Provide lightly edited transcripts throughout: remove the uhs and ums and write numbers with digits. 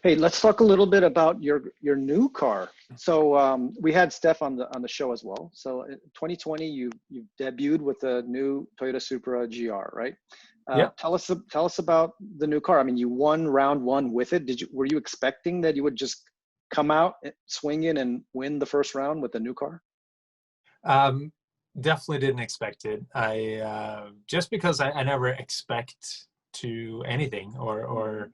Hey, let's talk a little bit about your new car. So we had Steph on the show as well. So in 2020, you debuted with a new Toyota Supra GR, right? Yeah. Tell us about the new car. I mean, you won round one with it. Were you expecting that you would just come out, swing in, and win the first round with the new car? Definitely didn't expect it. Just because I never expect to anything, or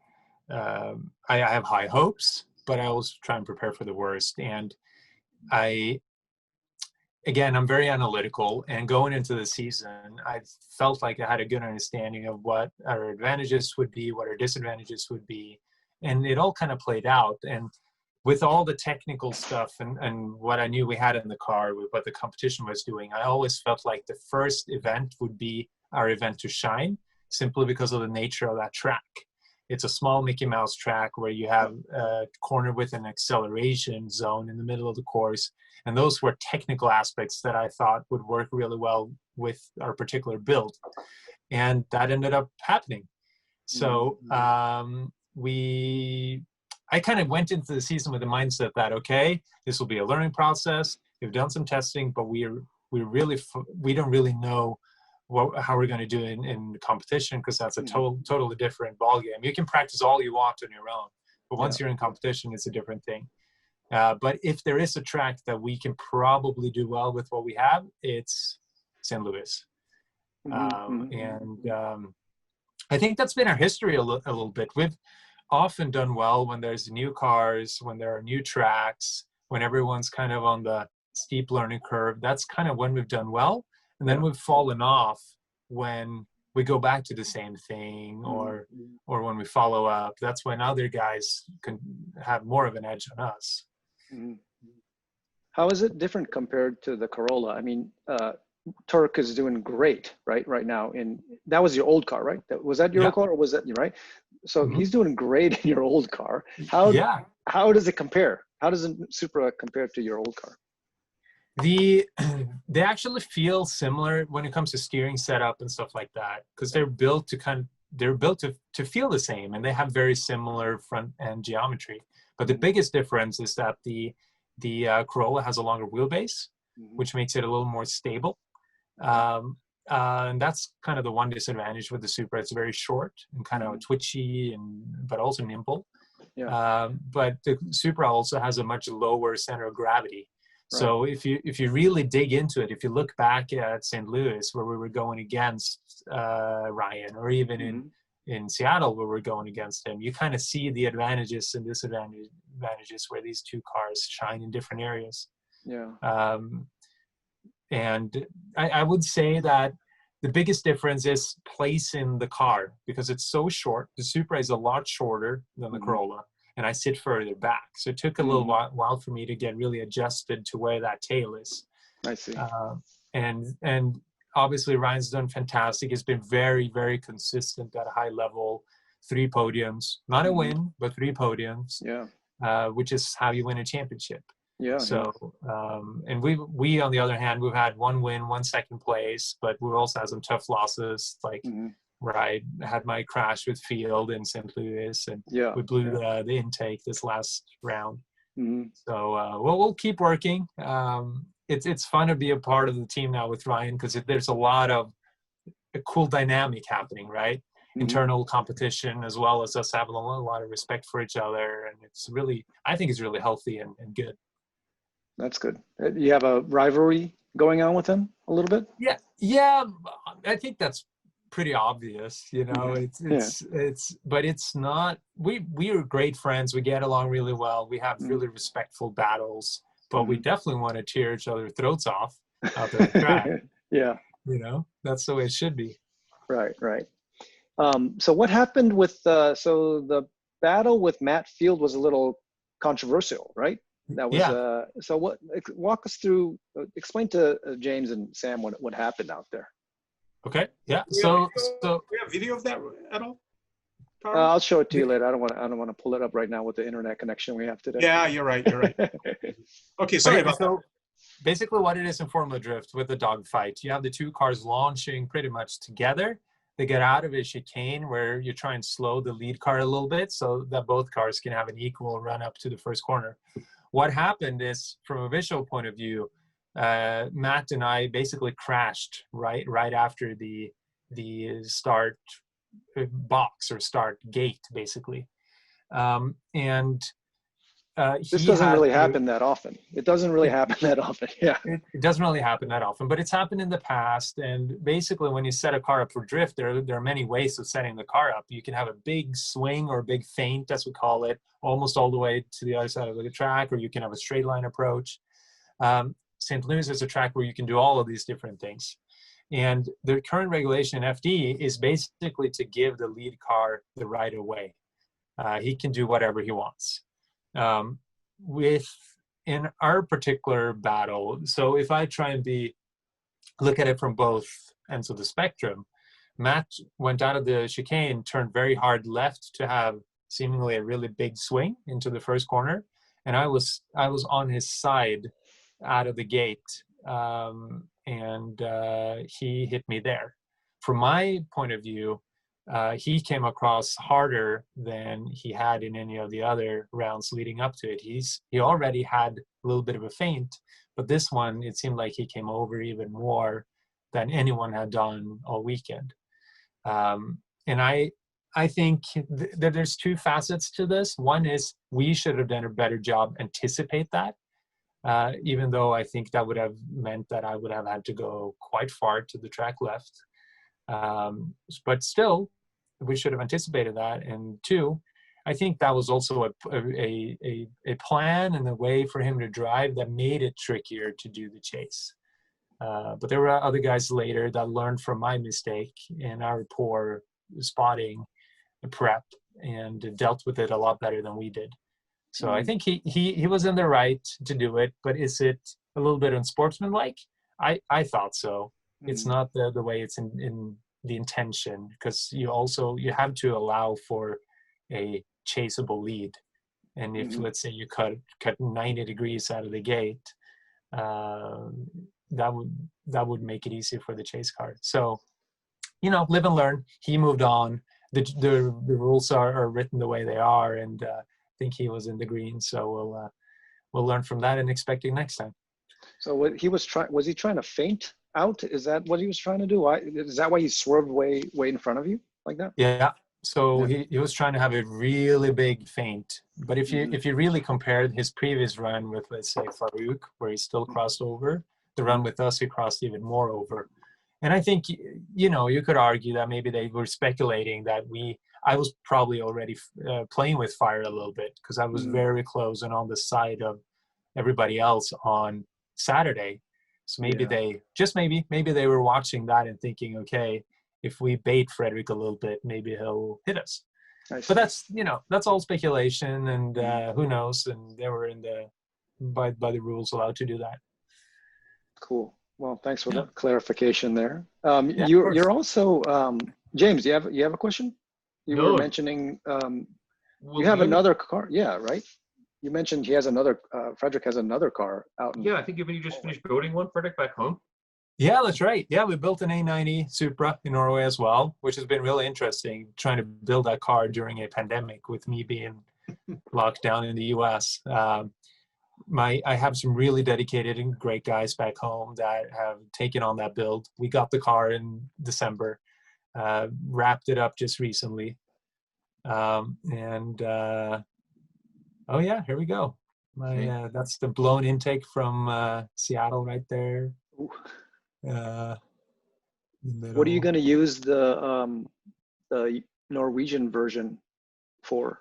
I have high hopes, but I always try and prepare for the worst. And I'm very analytical, and going into the season, I felt like I had a good understanding of what our advantages would be, what our disadvantages would be, and it all kind of played out. And with all the technical stuff and what I knew we had in the car, with what the competition was doing, I always felt like the first event would be our event to shine, simply because of the nature of that track. It's a small Mickey Mouse track where you have a corner with an acceleration zone in the middle of the course. And those were technical aspects that I thought would work really well with our particular build. And that ended up happening. So I kind of went into the season with the mindset that, okay, this will be a learning process. We've done some testing, but we don't really know how we're going to do in competition, because that's a totally different ballgame. You can practice all you want on your own, but once you're in competition, it's a different thing. But if there is a track that we can probably do well with what we have, it's St. Louis. I think that's been our history a little bit. We've often done well when there's new cars, when there are new tracks, when everyone's kind of on the steep learning curve. That's kind of when we've done well. And then we've fallen off when we go back to the same thing, or when we follow up. That's when other guys can have more of an edge on us. How is it different compared to the Corolla? I mean, Turk is doing great right now. And that was your old car, right? Was that your old car, or was that right? So he's doing great in your old car. How does it compare? How does the Supra compare to your old car? They actually feel similar when it comes to steering setup and stuff like that, because they're built to feel the same, and they have very similar front end geometry. But the biggest difference is that the Corolla has a longer wheelbase, which makes it a little more stable. And that's kind of the one disadvantage with the Supra. It's very short and kind of twitchy, but also nimble. But the Supra also has a much lower center of gravity. So if you really dig into it, if you look back at St. Louis, where we were going against Ryan, or even in Seattle where we're going against him, you kind of see the advantages and disadvantages where these two cars shine in different areas. And I would say that the biggest difference is place in the car, because it's so short. The Supra is a lot shorter than the Corolla, and I sit further back. So it took a little while for me to get really adjusted to where that tail is. I see. And obviously Ryan's done fantastic. He's been very, very consistent at a high level. 3 podiums, not a win, but 3 podiums, which is how you win a championship. And we on the other hand, we've had 1 win, 1 second place, but we've also had some tough losses, like where I had my crash with Field in St. Louis, and we blew the intake this last round. So we'll keep working. It's fun to be a part of the team now with Ryan, because there's a lot of a cool dynamic happening, right? Internal competition, as well as us having a lot of respect for each other, and I think it's really healthy and good. That's good. You have a rivalry going on with him a little bit? Yeah. I think that's pretty obvious, you know. But it's not. We are great friends. We get along really well. We have really respectful battles, but we definitely want to tear each other's throats off out there on the track. You know, that's the way it should be. Right. So what happened with so the battle with Matt Field was a little controversial, right? That was so what, walk us through, explain to James and Sam what happened out there. Okay. So we have video of that at all? I'll show it to you later. I don't want to pull it up right now with the internet connection we have today. Yeah, you're right. Okay, sorry about that. Basically what it is in Formula Drift with the dogfight, you have the 2 cars launching pretty much together, they get out of a chicane where you try and slow the lead car a little bit so that both cars can have an equal run up to the first corner. What happened is, from a visual point of view, Matt and I basically crashed right after the start box or start gate, basically. This doesn't really happen that often. It doesn't really happen that often. Yeah. It doesn't really happen that often, but it's happened in the past. And basically, when you set a car up for drift, there are many ways of setting the car up. You can have a big swing or a big feint, as we call it, almost all the way to the other side of the track, or you can have a straight line approach. St. Louis is a track where you can do all of these different things. And the current regulation in FD is basically to give the lead car the right of way. He can do whatever he wants. In our particular battle, so if I try and look at it from both ends of the spectrum, Matt went out of the chicane, turned very hard left to have seemingly a really big swing into the first corner, and I was on his side out of the gate, and he hit me there. From my point of view, he came across harder than he had in any of the other rounds leading up to it. He already had a little bit of a feint, but this one, it seemed like he came over even more than anyone had done all weekend. And I think that there's two facets to this. One is we should have done a better job anticipate that, even though I think that would have meant that I would have had to go quite far to the track left. But still, we should have anticipated that. And two, I think that was also a plan and a way for him to drive that made it trickier to do the chase. But there were other guys later that learned from my mistake and our poor spotting prep and dealt with it a lot better than we did. So I think he was in the right to do it, but is it a little bit unsportsmanlike? I thought so. It's not the way it's in the intention, because you have to allow for a chaseable lead. And if let's say you cut 90 degrees out of the gate, that would make it easier for the chase car. So, live and learn. He moved on. The rules are written the way they are, and I think he was in the green. So we'll learn from that and expecting next time. So what he was he trying to feint out? Is that what he was trying to do? Is that why he swerved way in front of you like that? Yeah. So he was trying to have a really big feint. But if you really compared his previous run with, let's say, Farouk, where he still crossed over, the run with us, he crossed even more over. And I think, you could argue that maybe they were speculating that I was probably already playing with fire a little bit, because I was very close and on the side of everybody else on Saturday. So maybe maybe they were watching that and thinking, okay, if we bait Fredric a little bit, maybe he'll hit us. But that's all speculation, and who knows? And they were by the rules allowed to do that. Cool. Well, thanks for that clarification there. Yeah, you're also James. You have a question? You were mentioning you have another car. Yeah, right. You mentioned he has another. Fredric has another car out. I think you just finished building one, Fredric, back home. Yeah, that's right. Yeah, we built an A90 Supra in Norway as well, which has been really interesting, trying to build that car during a pandemic with me being locked down in the US. I have some really dedicated and great guys back home that have taken on that build. We got the car in December, wrapped it up just recently. Oh yeah, here we go. That's the blown intake from Seattle right there. What are you going to use the Norwegian version for?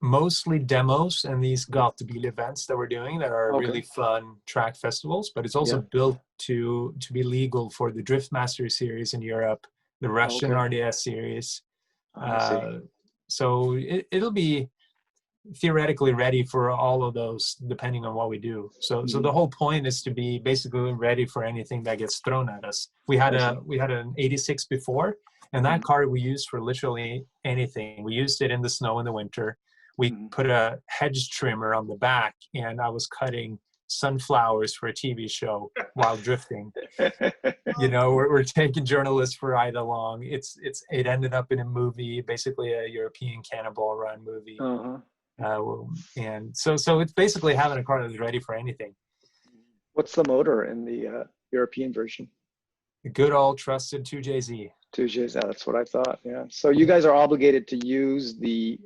Mostly demos and these Gatebil events that we're doing that are really fun track festivals, but it's also built to be legal for the Driftmaster series in Europe, the Russian RDS series. So it'll be theoretically ready for all of those, depending on what we do. So the whole point is to be basically ready for anything that gets thrown at us. We had an 86 before, and that car we used for literally anything. We used it in the snow in the winter. We put a hedge trimmer on the back, and I was cutting sunflowers for a TV show while drifting. You know, we're taking journalists for ride along. It ended up in a movie, basically a European Cannonball Run movie. And so it's basically having a car that's ready for anything. What's the motor in the European version? The good old trusted 2JZ. 2Js, that's what I thought. Yeah. So you guys are obligated to use the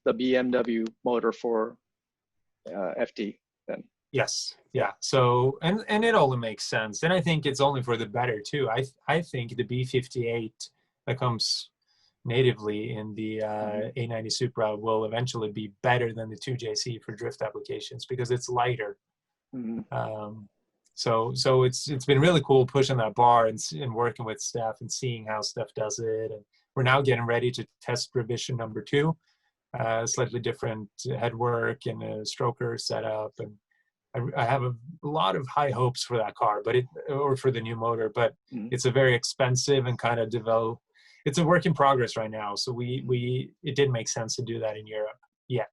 BMW motor for FD then. Yes. Yeah. So and it only makes sense, and I think it's only for the better too. I think the B58 that comes natively in the A90 Supra will eventually be better than the 2JC for drift applications because it's lighter. So it's been really cool pushing that bar and working with Steph and seeing how Steph does it. And we're now getting ready to test revision number 2, slightly different headwork and a stroker setup. And I have a lot of high hopes for that car, or for the new motor, but it's a very expensive and kind of it's a work in progress right now. So it didn't make sense to do that in Europe yet.